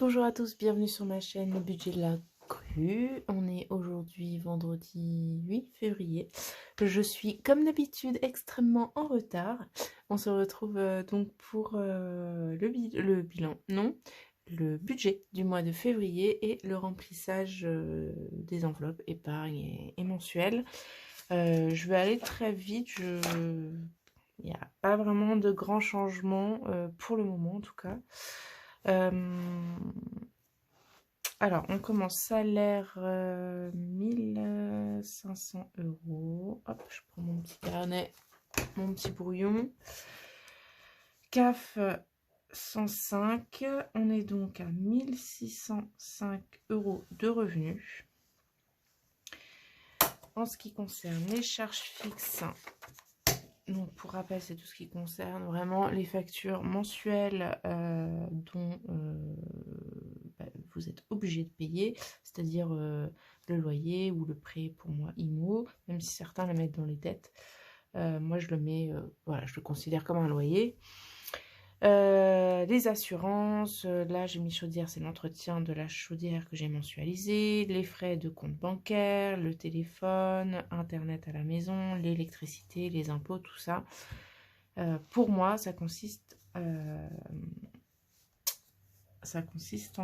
Bonjour à tous, bienvenue sur ma chaîne Le Budget de la Crue. On est aujourd'hui vendredi 8 février. Je suis comme d'habitude extrêmement en retard. On se retrouve donc pour le bilan, non, le budget du mois de février et le remplissage des enveloppes épargne et mensuelles. Je vais aller très vite, il n'y a pas vraiment de grands changements pour le moment en tout cas. Alors, on commence salaire 1500 €. Hop, je prends mon petit carnet, mon petit brouillon. CAF 105. On est donc à 1605 € de revenus. En ce qui concerne les charges fixes, donc pour rappel, c'est tout ce qui concerne vraiment les factures mensuelles dont vous êtes obligé de payer, c'est-à-dire le loyer ou le prêt pour moi IMO, même si certains le mettent dans les dettes. Moi, je le mets, voilà, je le considère comme un loyer. Les assurances, là j'ai mis chaudière, c'est l'entretien de la chaudière que j'ai mensualisé, les frais de compte bancaire, le téléphone, internet à la maison, l'électricité, les impôts, tout ça. Pour moi, ça consiste en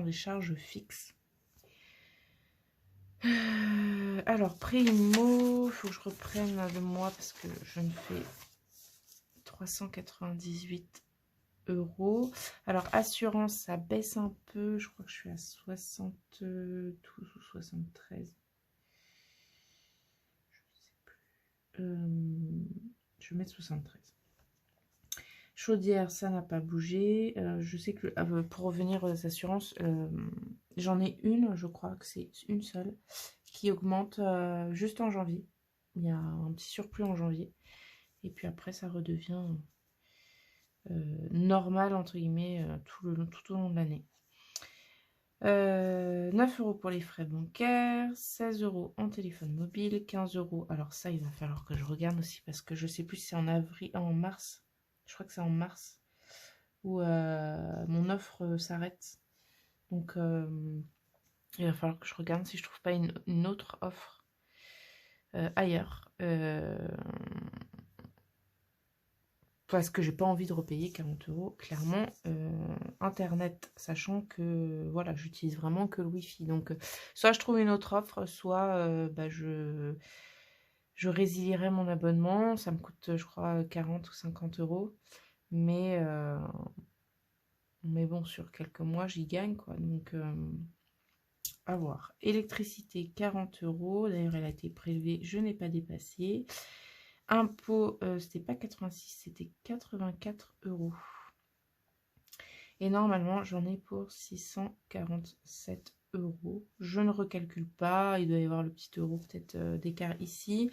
des charges fixes. Alors, primo, il faut que je reprenne le mois parce que je me fais 398 €. Alors, assurance, ça baisse un peu. Je crois que je suis à 72 ou 73. Je ne sais plus. Je vais mettre 73. Chaudière, ça n'a pas bougé. Je sais que pour revenir aux assurances, j'en ai une, je crois que c'est une seule, qui augmente juste en janvier. Il y a un petit surplus en janvier. Et puis après, ça redevient normal, entre guillemets, tout au long de l'année. 9 € pour les frais bancaires, 16 € en téléphone mobile, 15 €. Alors ça, il va falloir que je regarde aussi parce que je sais plus si c'est en mars. Je crois que c'est en mars où mon offre s'arrête. Donc il va falloir que je regarde si je trouve pas une autre offre ailleurs. Parce que j'ai pas envie de repayer 40 € clairement. Internet, sachant que voilà, j'utilise vraiment que le Wi-Fi. Donc soit je trouve une autre offre, soit je résilierai mon abonnement. Ça me coûte, je crois, 40 ou 50 €. Mais bon, sur quelques mois, j'y gagne, quoi. Donc, à voir. Électricité, 40 €. D'ailleurs, elle a été prélevée, je n'ai pas dépassé. Impôt, c'était pas 86, c'était 84 €. Et normalement, j'en ai pour 647 €. Je ne recalcule pas, il doit y avoir le petit euro peut-être d'écart ici.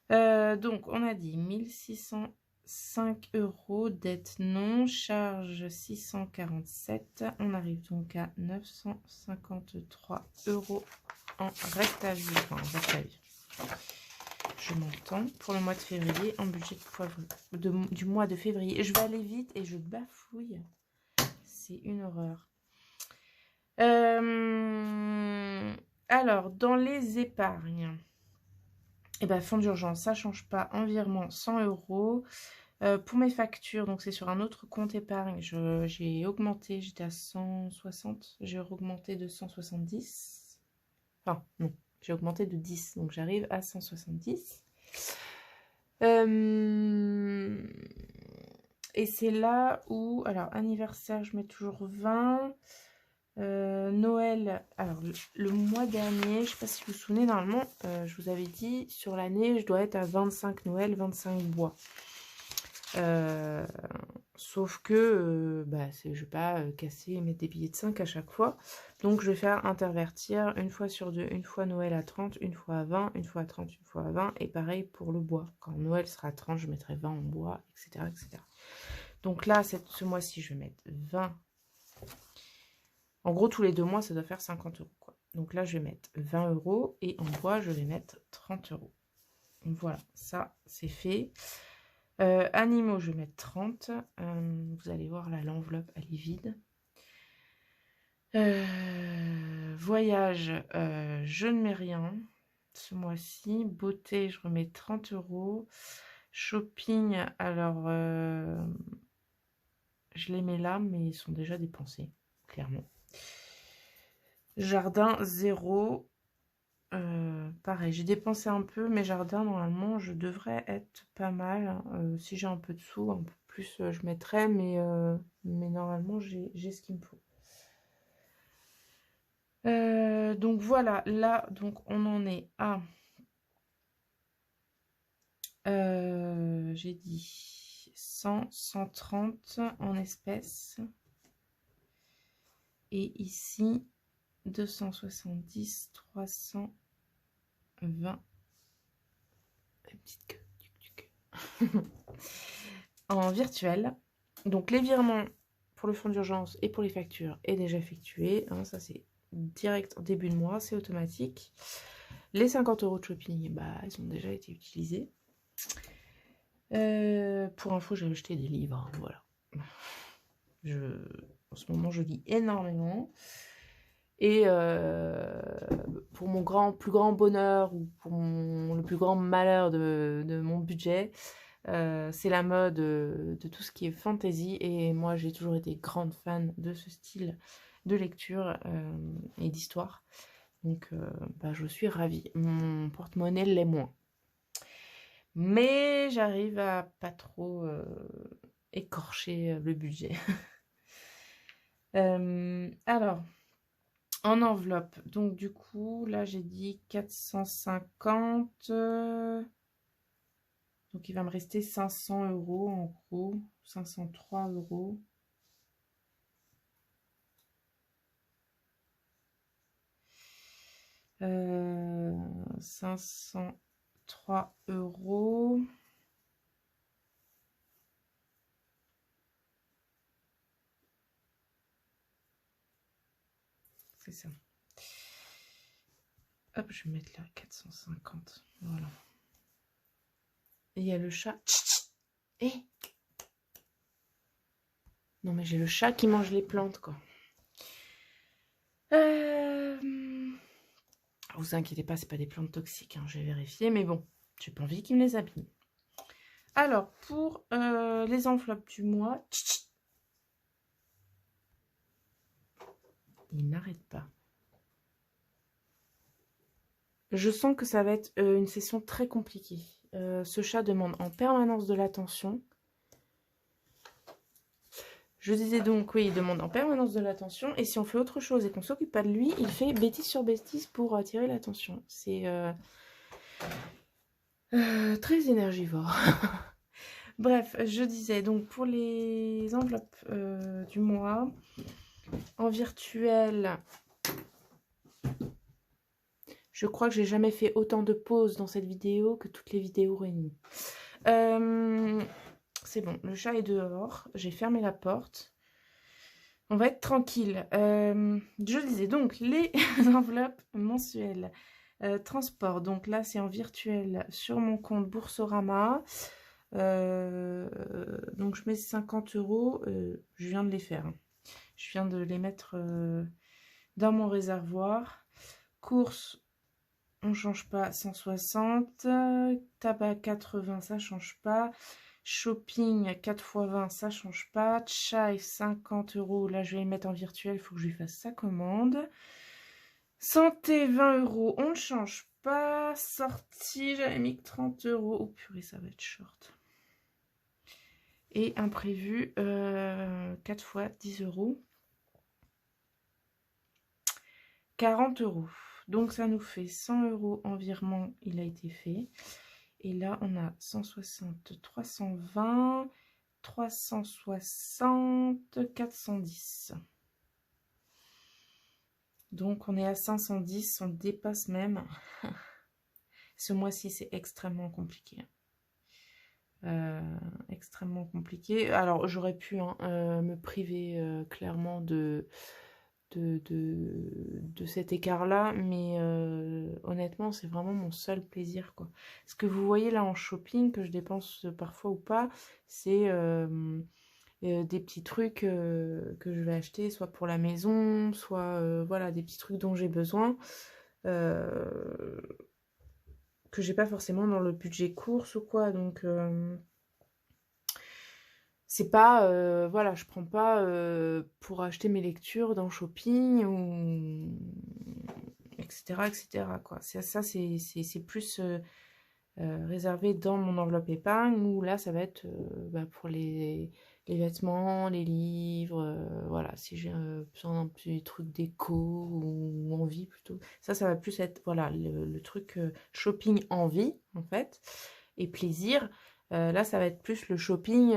Donc, on a dit 1605 €, dette non, charge 647. On arrive donc à 953 € en reste à vivre. Enfin, en reste à vivre. Je m'entends pour le mois de février en budget de poivre du mois de février. Je vais aller vite et je bafouille. C'est une horreur. Alors, dans les épargnes, fonds d'urgence, ça change pas. Environnement, 100 €. Pour mes factures, donc c'est sur un autre compte épargne, j'ai augmenté, j'étais à 160, j'ai augmenté de 170. Enfin, non, j'ai augmenté de 10, donc j'arrive à 170. Et c'est là où, alors anniversaire, je mets toujours 20. Noël, alors le mois dernier, je ne sais pas si vous vous souvenez, normalement, je vous avais dit, sur l'année, je dois être à 25 Noël, 25 bois. Sauf que je ne vais pas casser et mettre des billets de 5 à chaque fois. Donc je vais faire intervertir une fois sur deux, une fois Noël à 30, une fois à 20, une fois à 30, une fois à 20. Et pareil pour le bois. Quand Noël sera à 30, je mettrai 20 en bois, etc. etc. Donc là, ce mois-ci, je vais mettre 20. En gros, tous les 2 mois, ça doit faire 50 €, quoi. Donc là, je vais mettre 20 € et en bois, je vais mettre 30 €. Voilà, ça, c'est fait. Animaux, je vais mettre 30. Vous allez voir, là, l'enveloppe, elle est vide. Voyage, je ne mets rien ce mois-ci. Beauté, je remets 30 €. Shopping, alors je les mets là, mais ils sont déjà dépensés, clairement. Jardin, 0. Pareil, j'ai dépensé un peu, mais jardin, normalement, je devrais être pas mal. Si j'ai un peu de sous, un peu plus, je mettrai, mais normalement, j'ai ce qu'il me faut. Donc voilà, là, donc on en est à, j'ai dit 100, 130 en espèces. Et ici, 270, 320. La petite queue. En virtuel. Donc les virements pour le fonds d'urgence et pour les factures est déjà effectué. Hein, ça c'est direct en début de mois, c'est automatique. Les 50 € de shopping, bah, ils ont déjà été utilisés. Pour info, j'ai acheté des livres, hein, voilà. En ce moment, je lis énormément. Et pour mon plus grand bonheur ou pour le plus grand malheur de mon budget, c'est la mode de tout ce qui est fantasy. Et moi, j'ai toujours été grande fan de ce style de lecture et d'histoire. Donc, bah, je suis ravie. Mon porte-monnaie l'est moins. Mais j'arrive à pas trop écorcher le budget. Alors, en enveloppe, donc du coup, là j'ai dit 450. Donc il va me rester 500 € en gros, 503 €. 503 €. C'est ça. Hop, je vais mettre là 450. Voilà. Et il y a le chat. Eh, non mais j'ai le chat qui mange les plantes quoi. Vous inquiétez pas, c'est pas des plantes toxiques, hein, j'ai vérifié, mais bon, j'ai pas envie qu'ils me les abîment. Alors, pour les enveloppes du mois, il n'arrête pas. Je sens que ça va être une session très compliquée. Ce chat demande en permanence de l'attention. Je disais donc, oui, il demande en permanence de l'attention. Et si on fait autre chose et qu'on s'occupe pas de lui, il fait bêtise sur bêtise pour attirer l'attention. C'est très énergivore. Bref, je disais, donc pour les enveloppes du mois, en virtuel, je crois que j'ai jamais fait autant de pauses dans cette vidéo que toutes les vidéos réunies. C'est bon, le chat est dehors, j'ai fermé la porte. On va être tranquille. Je disais donc les enveloppes mensuelles. Transport, donc là c'est en virtuel sur mon compte Boursorama. Donc je mets 50 €. Je viens de les faire. Je viens de les mettre dans mon réservoir. Courses, on change pas, 160. Tabac 80, ça change pas. Shopping 4 x 20, ça change pas. Chai 50 €. Là, je vais les mettre en virtuel. Il faut que je lui fasse sa commande. Santé 20 €. On ne change pas. Sortie, j'avais mis 30 €. Oh purée, ça va être short. Et imprévu 4 fois 10 €. 40 €. Donc ça nous fait 100 € en virement, il a été fait. Et là, on a 160, 320, 360, 410. Donc on est à 510, on dépasse même. Ce mois-ci, c'est extrêmement compliqué. Extrêmement compliqué. Alors, j'aurais pu me priver clairement de cet écart-là, mais honnêtement, c'est vraiment mon seul plaisir, quoi. Ce que vous voyez là en shopping, que je dépense parfois ou pas, c'est des petits trucs que je vais acheter, soit pour la maison, soit voilà, des petits trucs dont j'ai besoin, que j'ai pas forcément dans le budget course ou quoi. Donc, c'est pas, voilà, je prends pas pour acheter mes lectures dans Shopping ou etc. etc. quoi. Ça, c'est plus réservé dans mon enveloppe épargne où là, ça va être bah, pour les vêtements, les livres, voilà, si j'ai besoin d'un petit truc déco ou envie plutôt. Ça va plus être, voilà, le truc shopping envie, en fait, et plaisir. Là, ça va être plus le shopping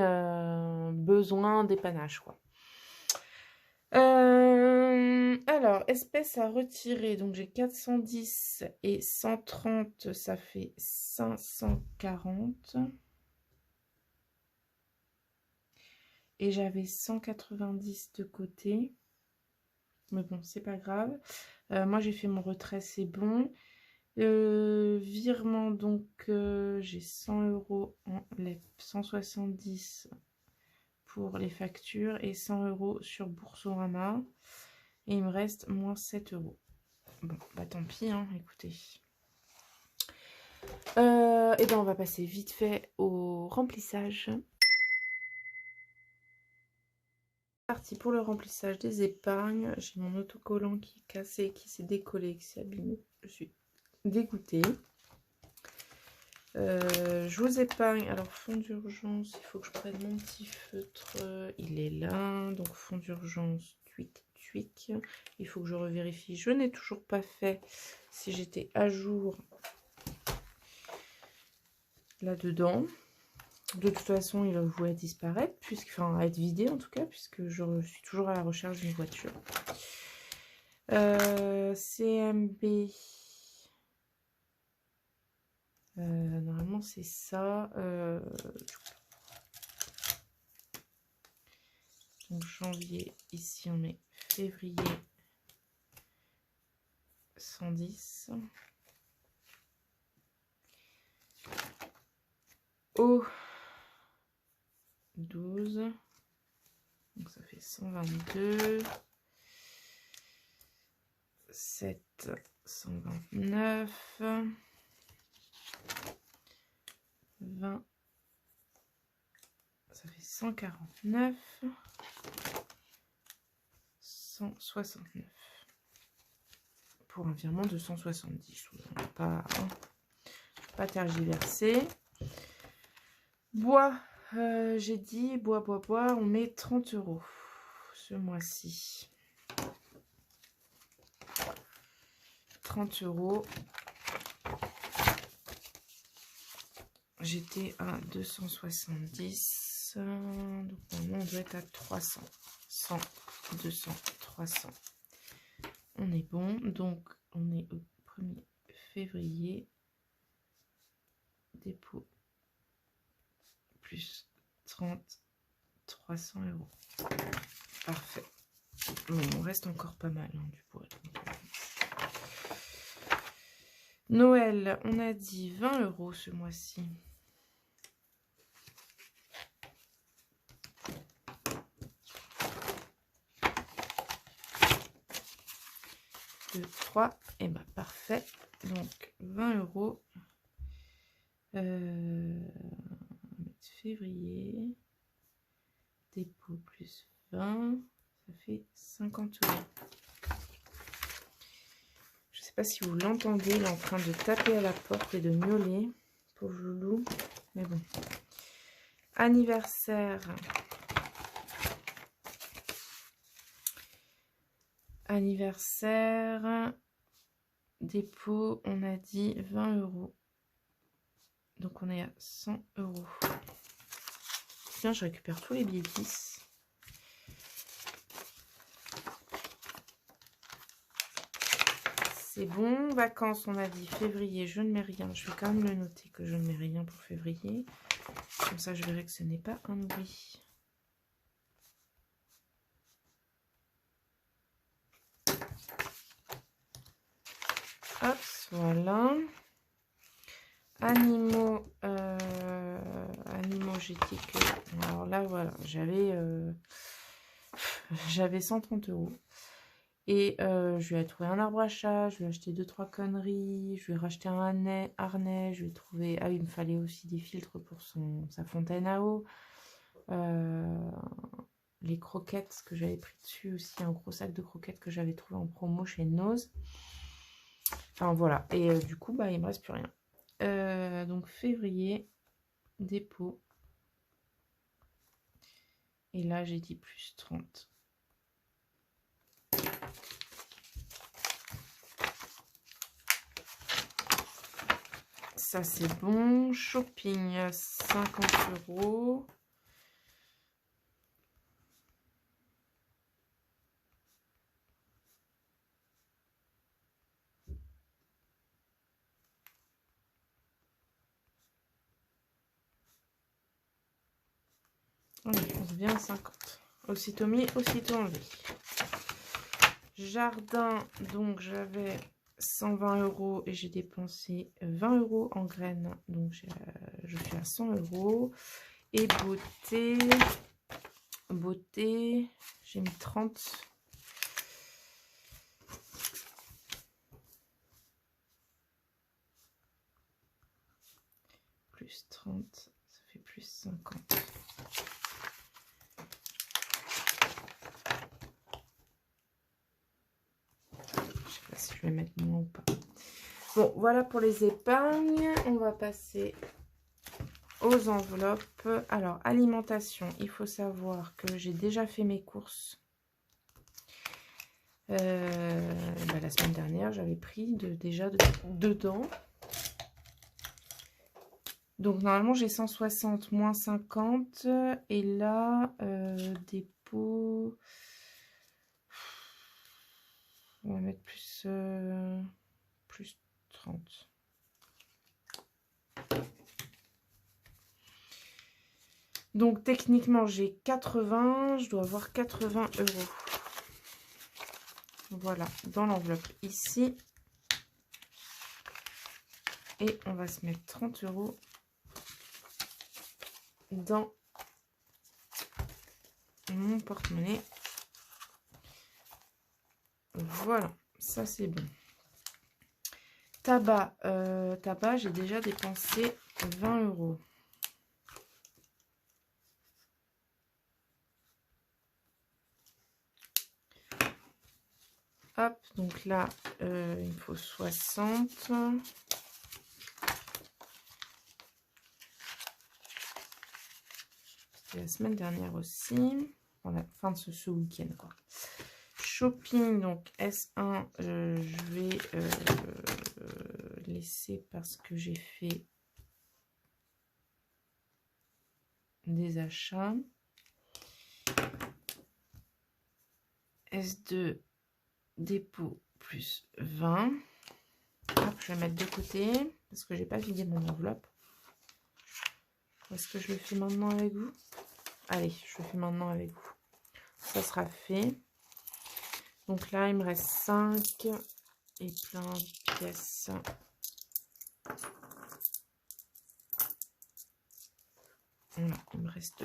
besoin dépannage, quoi. Alors, espèces à retirer. Donc, j'ai 410 et 130, ça fait 540. Et j'avais 190 de côté. Mais bon, c'est pas grave. Moi, j'ai fait mon retrait, c'est bon. Virement, donc, j'ai 100 € en LEP, 170 pour les factures et 100 € sur Boursorama. Et il me reste moins 7 €. Bon, bah tant pis, hein, écoutez. Et ben on va passer vite fait au remplissage. Parti pour le remplissage des épargnes. J'ai mon autocollant qui est cassé, qui s'est décollé, qui s'est abîmé. Je suis dégoûtée. Je vous épargne. Alors, fonds d'urgence, il faut que je prenne mon petit feutre. Il est là. Donc, fonds d'urgence, tweak. Il faut que je revérifie. Je n'ai toujours pas fait si j'étais à jour là-dedans. De toute façon, il va vouer disparaître, enfin être vidé en tout cas, puisque je suis toujours à la recherche d'une voiture. CMB. Normalement, c'est ça. Donc, janvier, ici on est février 110. Au 12. Donc, ça fait 122. 7, 129. 20. Ça fait 149. 169. Pour un virement de 170. Pas tergiverser. Bois, j'ai dit, bois, on met 30 € ce mois-ci. 30 €. J'étais à 270. Donc maintenant on doit être à 300. 100, 200, 300. On est bon. Donc on est au 1er février. Dépôt. Plus 30, 300 €. Parfait. Bon, on reste encore pas mal hein, du bois. Noël, on a dit 20 € ce mois-ci. Deux, 3, et bah parfait. Donc 20 €. Février. Dépôt plus 20. Ça fait 50 €. Je sais pas si vous l'entendez, il est en train de taper à la porte et de miauler. Pauvre loulou. Mais bon. Anniversaire. Anniversaire. Dépôt, on a dit 20 €. Donc on est à 100 €. Tiens, je récupère tous les billets 10. C'est bon. Vacances, on a dit février, je ne mets rien. Je vais quand même le noter que je ne mets rien pour février. Comme ça, je verrai que ce n'est pas un oubli. Hop, voilà. Animaux, animogétique. Alors là, voilà, j'avais 130 €. Et je lui ai trouvé un arbre à chat, je lui ai acheté 2-3 conneries, je lui ai racheté un harnais, je lui ai trouvé... Ah oui, il me fallait aussi des filtres pour sa fontaine à eau. Les croquettes que j'avais pris dessus aussi, un gros sac de croquettes que j'avais trouvé en promo chez Nose. Enfin voilà, et du coup, bah, il me reste plus rien. Donc février, dépôt. Et là, j'ai dit plus 30. Ça, c'est bon. Shopping, 50 €. On pense bien à 50. Aussitôt mis, aussitôt enlevé. Jardin, donc j'avais 120 € et j'ai dépensé 20 € en graines. Donc je suis à 100 €. Et beauté, j'ai mis 30. Plus 30, ça fait plus 50. Je sais pas si je vais mettre moins ou pas. Bon, voilà pour les épargnes. On va passer aux enveloppes. Alors, alimentation, il faut savoir que j'ai déjà fait mes courses. La semaine dernière, j'avais pris déjà dedans. Donc, normalement, j'ai 160 moins 50. Et là, dépôt... On va mettre plus 30. Donc, techniquement, j'ai 80. Je dois avoir 80 €. Voilà, dans l'enveloppe ici. Et on va se mettre 30 € dans mon porte-monnaie. Voilà, ça c'est bon. Tabac, j'ai déjà dépensé 20 €. Hop, donc là, il me faut 60. C'était la semaine dernière aussi. Voilà, fin de ce week-end, quoi. Shopping, donc S1, je vais laisser parce que j'ai fait des achats. S2, dépôt plus 20. Hop, je vais mettre de côté parce que j'ai pas vidé mon enveloppe. Est-ce que je le fais maintenant avec vous? Allez, je le fais maintenant avec vous. Ça sera fait. Donc là, il me reste 5 et plein de pièces. Voilà, il me reste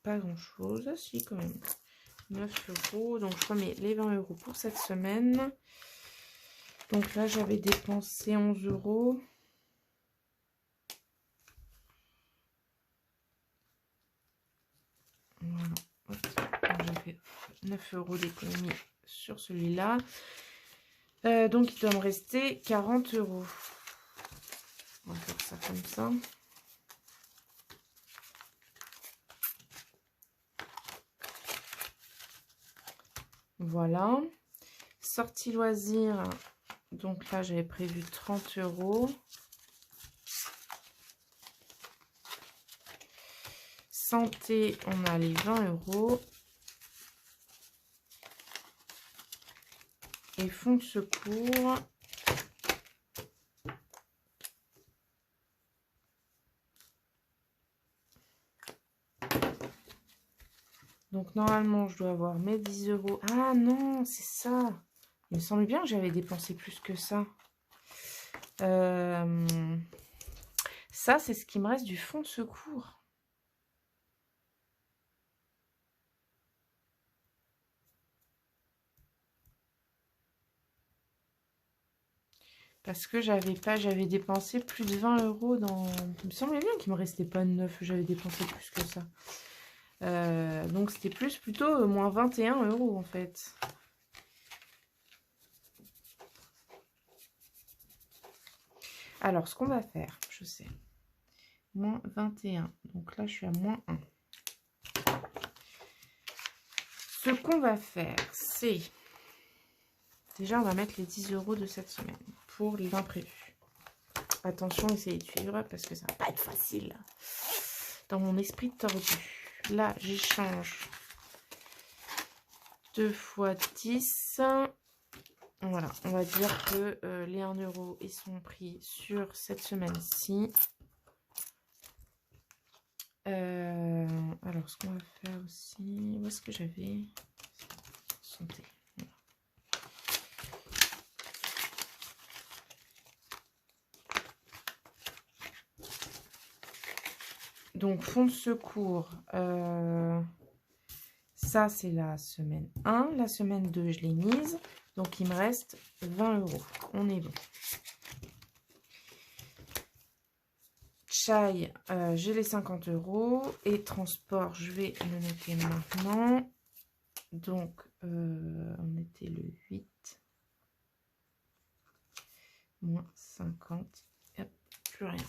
pas grand-chose. Ah, si, quand même. 9 €. Donc, je remets les 20 € pour cette semaine. Donc là, j'avais dépensé 11 €. Voilà. J'ai fait 9 € d'économie sur celui-là. Donc, il doit me rester 40 €. On va faire ça comme ça. Voilà. Sortie loisirs. Donc là, j'avais prévu 30 €. Santé, on a les 20 €. Et fonds de secours. Donc, normalement, je dois avoir mes 10 €. Ah non, c'est ça. Il me semble bien que j'avais dépensé plus que ça. Ça, c'est ce qui me reste du fond de secours. Parce que j'avais dépensé plus de 20 € dans... Il me semblait bien qu'il me restait pas 9, j'avais dépensé plus que ça. Donc c'était plutôt moins 21 € en fait. Alors, ce qu'on va faire, je sais. Moins 21. Donc là, je suis à moins 1. Ce qu'on va faire, c'est... Déjà, on va mettre les 10 € de cette semaine pour l'imprévu. Attention, essayez de suivre parce que ça va pas être facile. Dans mon esprit tordu. Là, j'échange 2 fois 10. Voilà, on va dire que les 1 € ils sont pris sur cette semaine-ci. Alors, ce qu'on va faire aussi... Où est-ce que j'avais santé? Voilà. Donc, fonds de secours. Ça, c'est la semaine 1. La semaine 2, je l'ai mise. Donc, il me reste 20 €. On est bon. Chai, j'ai les 50 €. Et transport, je vais le noter maintenant. Donc, on était le 8. Moins 50. Hop, plus rien.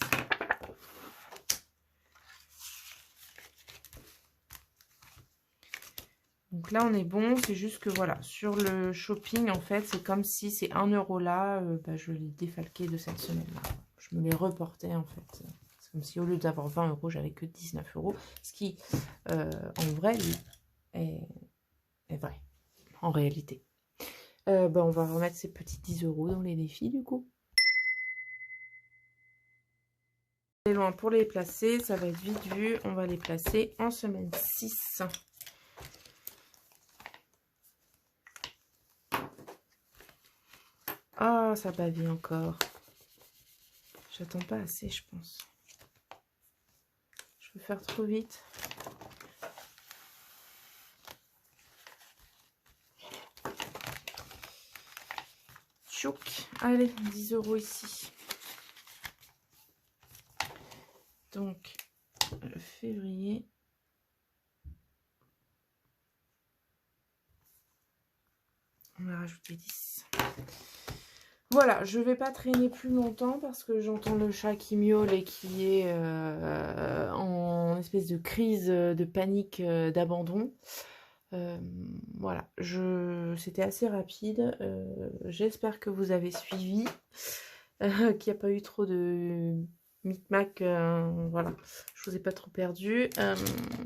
Donc là, on est bon. C'est juste que voilà, sur le shopping, en fait, c'est comme si c'est 1 € là, je les défalquais de cette semaine-là. Je me les reportais, en fait. C'est comme si au lieu d'avoir 20 €, j'avais que 19 €. Ce qui, en vrai, est vrai. En réalité. On va remettre ces petits 10 € dans les défis, du coup. C'est loin pour les placer. Ça va être vite vu. On va les placer en semaine 6. Ah, ça bavit encore. J'attends pas assez, je pense. Je veux faire trop vite. Tchouk. Allez, 10 € ici. Donc, février. On va rajouter 10. Voilà, je vais pas traîner plus longtemps parce que j'entends le chat qui miaule et qui est en espèce de crise de panique, d'abandon. Voilà, c'était assez rapide. J'espère que vous avez suivi, qu'il n'y a pas eu trop de micmac. Voilà, je vous ai pas trop perdu.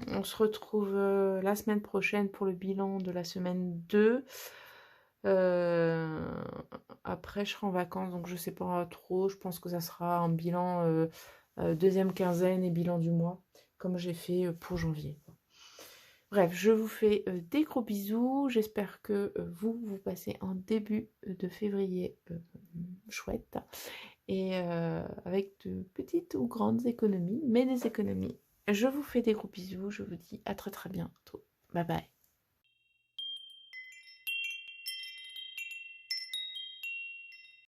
On se retrouve la semaine prochaine pour le bilan de la semaine 2. Après, je serai en vacances, donc je sais pas trop. Je pense que ça sera un bilan deuxième quinzaine et bilan du mois, comme j'ai fait pour janvier. Bref, je vous fais des gros bisous. J'espère que vous passez un début de février chouette et avec de petites ou grandes économies, mais des économies. Je vous fais des gros bisous. Je vous dis à très très bientôt. Bye bye.